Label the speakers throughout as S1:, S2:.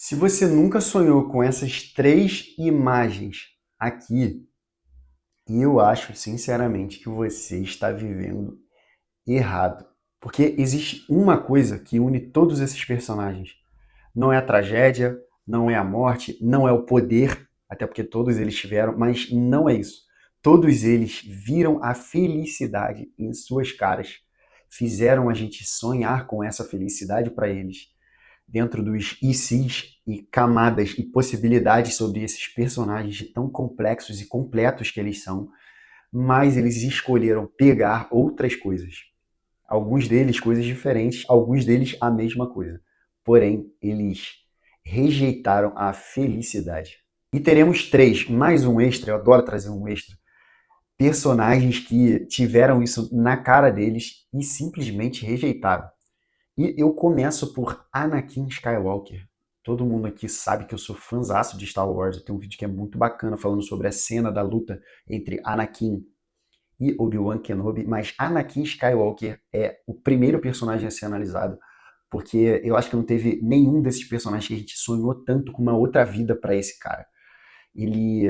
S1: Se você nunca sonhou com essas três imagens aqui, eu acho sinceramente que você está vivendo errado. Porque existe uma coisa que une todos esses personagens. Não é a tragédia, não é a morte, não é o poder, até porque todos eles tiveram, mas não é isso. Todos eles viram a felicidade em suas caras. Fizeram a gente sonhar com essa felicidade para eles dentro dos ICs e camadas e possibilidades sobre esses personagens tão complexos e completos que eles são, mas eles escolheram pegar outras coisas. Alguns deles coisas diferentes, alguns deles a mesma coisa. Porém, eles rejeitaram a felicidade. E teremos três, mais um extra, eu adoro trazer um extra, personagens que tiveram isso na cara deles e simplesmente rejeitaram. E eu começo por Anakin Skywalker. Todo mundo aqui sabe que eu sou fãzaço de Star Wars. Eu tenho um vídeo que é muito bacana falando sobre a cena da luta entre Anakin e Obi-Wan Kenobi, mas Anakin Skywalker é o primeiro personagem a ser analisado, porque eu acho que não teve nenhum desses personagens que a gente sonhou tanto com uma outra vida para esse cara. Ele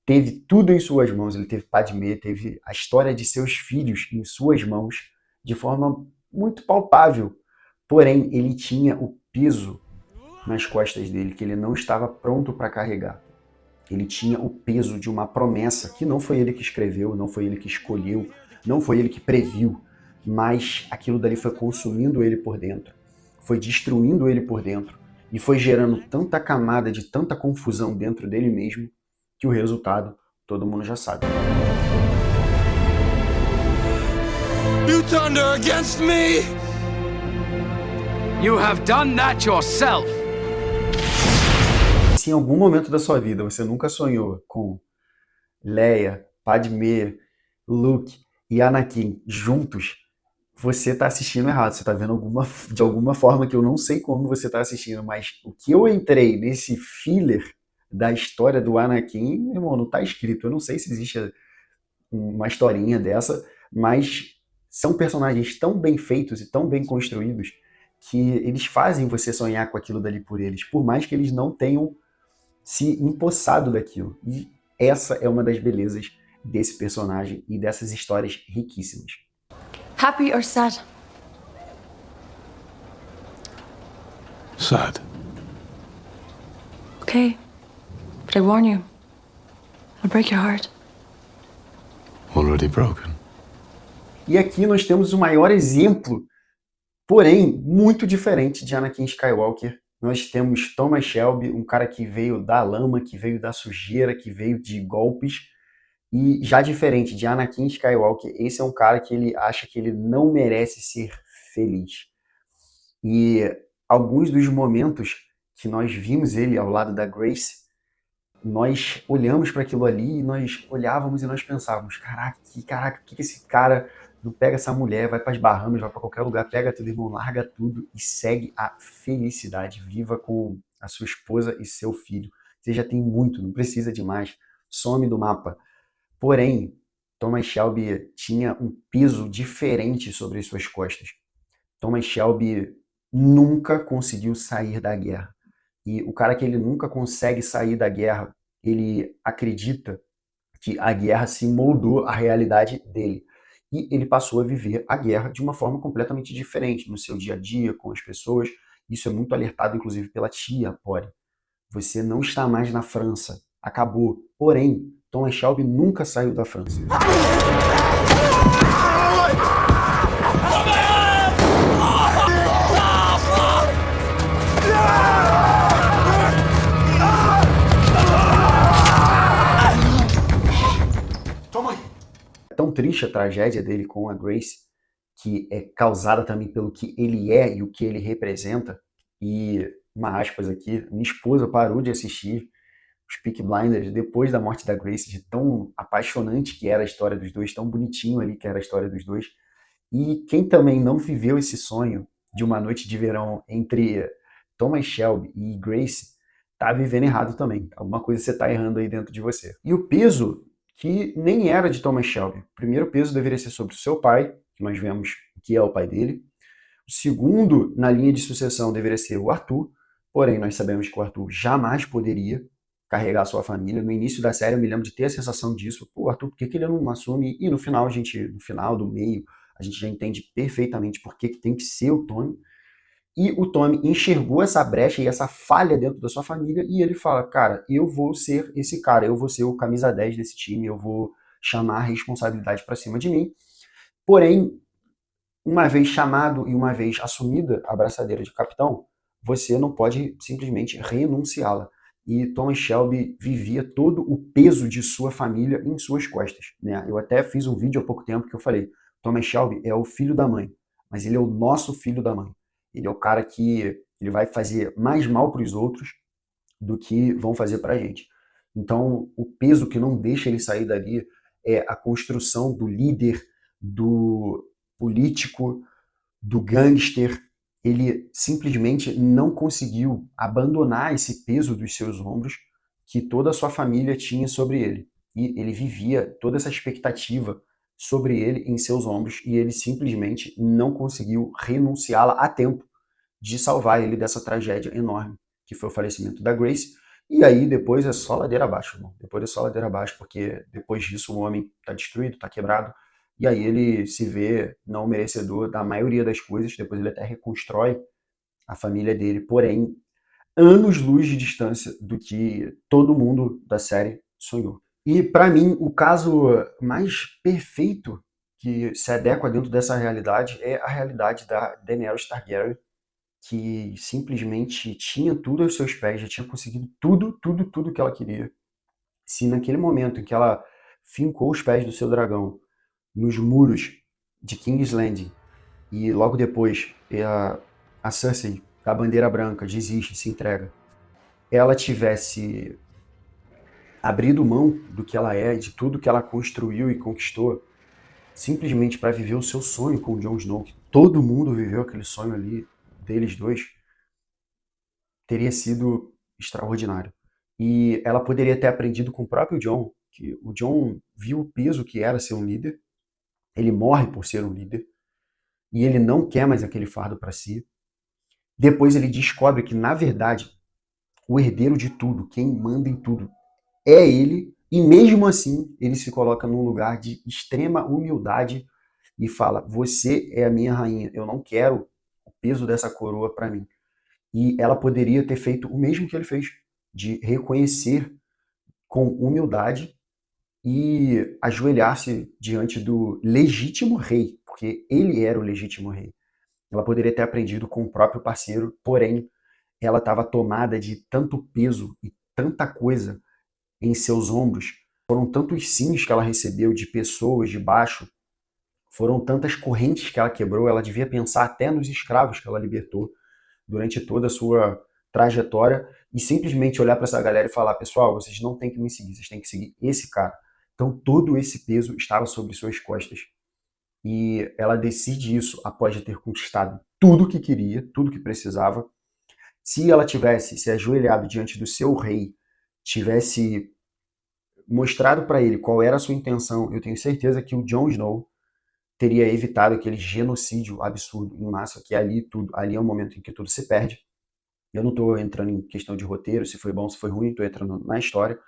S1: teve tudo em suas mãos, ele teve Padmé, teve a história de seus filhos em suas mãos de forma muito palpável. Porém, ele tinha o peso nas costas dele que ele não estava pronto para carregar. Ele tinha o peso de uma promessa que não foi ele que escreveu, não foi ele que escolheu, não foi ele que previu, mas aquilo dali foi consumindo ele por dentro, foi destruindo ele por dentro e foi gerando tanta camada de tanta confusão dentro dele mesmo que o resultado todo mundo já sabe.
S2: You turned her against me!
S3: You have done that yourself.
S1: Se em algum momento da sua vida você nunca sonhou com Leia, Padmé, Luke e Anakin juntos, você está assistindo errado. Você está vendo de alguma forma que eu não sei como você está assistindo, mas o que eu entrei nesse filler da história do Anakin, irmão, não está escrito. Eu não sei se existe uma historinha dessa, mas são personagens tão bem feitos e tão bem construídos que eles fazem você sonhar com aquilo dali por eles, por mais que eles não tenham se empossado daquilo. E essa é uma das belezas desse personagem e dessas histórias riquíssimas.
S4: Happy or sad?
S2: Sad.
S4: Okay. But I warn you, I'll break your heart.
S2: Already broken.
S1: E aqui nós temos o maior exemplo, porém muito diferente de Anakin Skywalker. Nós temos Thomas Shelby, um cara que veio da lama, que veio da sujeira, que veio de golpes. E já diferente de Anakin Skywalker, esse é um cara que ele acha que ele não merece ser feliz. E alguns dos momentos que nós vimos ele ao lado da Grace, nós olhamos para aquilo ali e nós olhávamos e nós pensávamos, caraca, por que esse cara não pega essa mulher, vai para as Bahamas, vai para qualquer lugar, pega tudo, irmão, larga tudo e segue a felicidade, viva com a sua esposa e seu filho. Você já tem muito, não precisa de mais, some do mapa. Porém, Thomas Shelby tinha um peso diferente sobre as suas costas. Thomas Shelby nunca conseguiu sair da guerra. E o cara que ele nunca consegue sair da guerra, ele acredita que a guerra se moldou à realidade dele. E ele passou a viver a guerra de uma forma completamente diferente, no seu dia a dia, com as pessoas. Isso é muito alertado, inclusive, pela tia Pori. Você não está mais na França. Acabou. Porém, Thomas Shelby nunca saiu da França. É tão triste a tragédia dele com a Grace, que é causada também pelo que ele é e o que ele representa. E, uma aspas aqui, minha esposa parou de assistir os Peaky Blinders depois da morte da Grace, de tão apaixonante que era a história dos dois, tão bonitinho ali que era a história dos dois. E quem também não viveu esse sonho de uma noite de verão entre Thomas Shelby e Grace, tá vivendo errado também. Alguma coisa você tá errando aí dentro de você. E o peso que nem era de Thomas Shelby. O primeiro peso deveria ser sobre o seu pai, que nós vemos que é o pai dele. O segundo, na linha de sucessão, deveria ser o Arthur. Porém, nós sabemos que o Arthur jamais poderia carregar a sua família. No início da série eu me lembro de ter a sensação disso. Pô, Arthur, por que ele não assume? E no final, do meio, a gente já entende perfeitamente por que tem que ser o Tommy. E o Tommy enxergou essa brecha e essa falha dentro da sua família e ele fala, cara, eu vou ser esse cara, eu vou ser o camisa 10 desse time, eu vou chamar a responsabilidade para cima de mim. Porém, uma vez chamado e uma vez assumida a braçadeira de capitão, você não pode simplesmente renunciá-la. E Thomas Shelby vivia todo o peso de sua família em suas costas, né? Eu até fiz um vídeo há pouco tempo que eu falei, Thomas Shelby é o filho da mãe, mas ele é o nosso filho da mãe. Ele é o cara que ele vai fazer mais mal para os outros do que vão fazer para a gente. Então, o peso que não deixa ele sair dali é a construção do líder, do político, do gangster. Ele simplesmente não conseguiu abandonar esse peso dos seus ombros que toda a sua família tinha sobre ele. E ele vivia toda essa expectativa sobre ele em seus ombros e ele simplesmente não conseguiu renunciá-la a tempo de salvar ele dessa tragédia enorme, que foi o falecimento da Grace. E aí depois é só ladeira abaixo, irmão. Depois é só ladeira abaixo, porque depois disso o homem está destruído, está quebrado, e aí ele se vê não merecedor da maioria das coisas, depois ele até reconstrói a família dele, porém, anos-luz de distância do que todo mundo da série sonhou. E para mim, o caso mais perfeito que se adequa dentro dessa realidade é a realidade da Daenerys Targaryen, que simplesmente tinha tudo aos seus pés, já tinha conseguido tudo que ela queria. Se naquele momento em que ela fincou os pés do seu dragão nos muros de King's Landing e logo depois a Cersei da Bandeira Branca desiste, se entrega, ela tivesse abrido mão do que ela é, de tudo que ela construiu e conquistou, simplesmente para viver o seu sonho com o Jon Snow, que todo mundo viveu aquele sonho ali deles dois, teria sido extraordinário. E ela poderia ter aprendido com o próprio Jon, que o Jon viu o peso que era ser um líder, ele morre por ser um líder, e ele não quer mais aquele fardo para si. Depois ele descobre que, na verdade, o herdeiro de tudo, quem manda em tudo, é ele, e mesmo assim ele se coloca num lugar de extrema humildade e fala, você é a minha rainha, eu não quero o peso dessa coroa para mim. E ela poderia ter feito o mesmo que ele fez, de reconhecer com humildade e ajoelhar-se diante do legítimo rei, porque ele era o legítimo rei. Ela poderia ter aprendido com o próprio parceiro, porém, ela estava tomada de tanto peso e tanta coisa em seus ombros, foram tantos sims que ela recebeu de pessoas de baixo, foram tantas correntes que ela quebrou, ela devia pensar até nos escravos que ela libertou durante toda a sua trajetória e simplesmente olhar para essa galera e falar, pessoal, vocês não têm que me seguir, vocês têm que seguir esse cara. Então todo esse peso estava sobre suas costas. E ela decide isso após de ter conquistado tudo que queria, tudo que precisava. Se ela tivesse se ajoelhado diante do seu rei, tivesse mostrado para ele qual era a sua intenção, eu tenho certeza que o Jon Snow teria evitado aquele genocídio absurdo em massa, que ali é um momento em que tudo se perde. Eu não estou entrando em questão de roteiro, se foi bom, se foi ruim, estou entrando na história.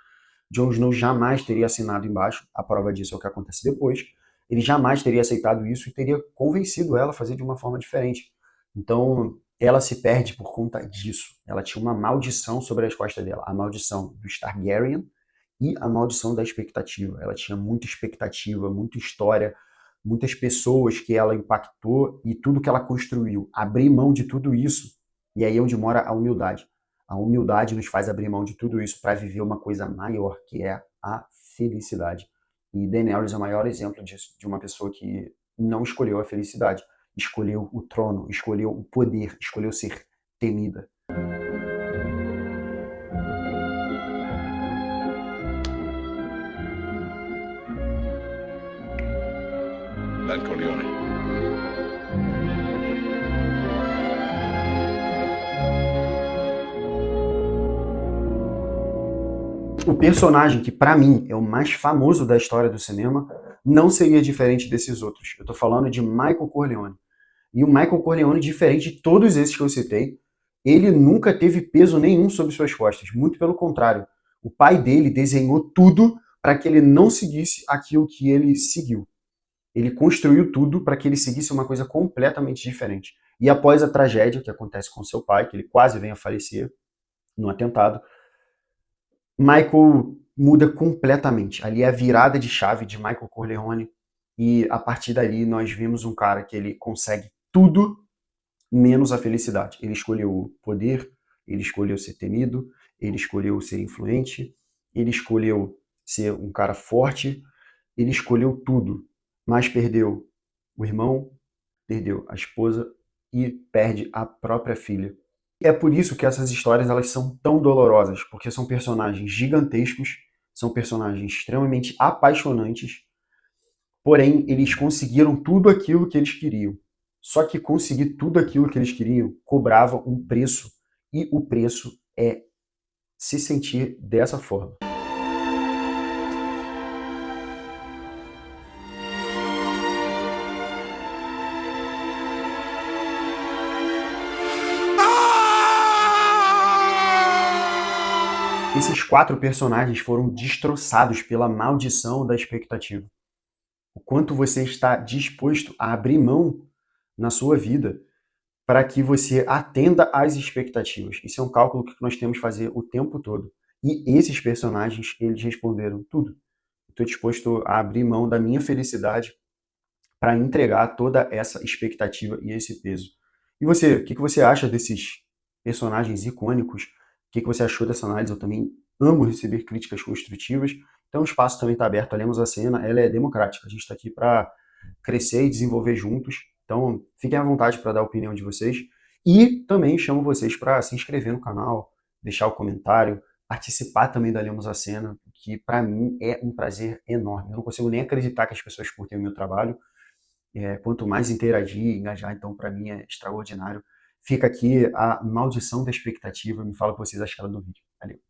S1: Jon Snow jamais teria assinado embaixo, a prova disso é o que acontece depois. Ele jamais teria aceitado isso e teria convencido ela a fazer de uma forma diferente. Então, ela se perde por conta disso. Ela tinha uma maldição sobre as costas dela, a maldição do Targaryen e a maldição da expectativa. Ela tinha muita expectativa, muita história, muitas pessoas que ela impactou e tudo que ela construiu. Abrir mão de tudo isso, e aí é onde mora a humildade. A humildade nos faz abrir mão de tudo isso para viver uma coisa maior, que é a felicidade. E Daenerys é o maior exemplo disso, de uma pessoa que não escolheu a felicidade, escolheu o trono, escolheu o poder, escolheu ser temida.
S2: Dan Corleone.
S1: O personagem que, para mim, é o mais famoso da história do cinema, não seria diferente desses outros. Eu tô falando de Michael Corleone. E o Michael Corleone, diferente de todos esses que eu citei, ele nunca teve peso nenhum sobre suas costas, muito pelo contrário. O pai dele desenhou tudo para que ele não seguisse aquilo que ele seguiu. Ele construiu tudo para que ele seguisse uma coisa completamente diferente. E após a tragédia que acontece com seu pai, que ele quase vem a falecer no atentado, Michael muda completamente. Ali é a virada de chave de Michael Corleone, e a partir dali nós vimos um cara que ele consegue tudo menos a felicidade. Ele escolheu o poder, ele escolheu ser temido, ele escolheu ser influente, ele escolheu ser um cara forte, ele escolheu tudo, mas perdeu o irmão, perdeu a esposa e perde a própria filha. E é por isso que essas histórias elas são tão dolorosas, porque são personagens gigantescos, são personagens extremamente apaixonantes, porém eles conseguiram tudo aquilo que eles queriam. Só que conseguir tudo aquilo que eles queriam cobrava um preço, e o preço é se sentir dessa forma. Esses 4 personagens foram destroçados pela maldição da expectativa. O quanto você está disposto a abrir mão na sua vida para que você atenda às expectativas. Isso é um cálculo que nós temos que fazer o tempo todo. E esses personagens, eles responderam tudo. Estou disposto a abrir mão da minha felicidade para entregar toda essa expectativa e esse peso. E você, o que você acha desses personagens icônicos? O que você achou dessa análise? Eu também amo receber críticas construtivas. Então o espaço também está aberto. A Lemos a Cena, ela é democrática. A gente está aqui para crescer e desenvolver juntos. Então fiquem à vontade para dar a opinião de vocês. E também chamo vocês para se inscrever no canal, deixar o comentário, participar também da Lemos a Cena, que para mim é um prazer enorme. Eu não consigo nem acreditar que as pessoas curtem o meu trabalho. Quanto mais interagir e engajar, então para mim é extraordinário. Fica aqui a maldição da expectativa. Me fala o que vocês acharam do vídeo. Valeu!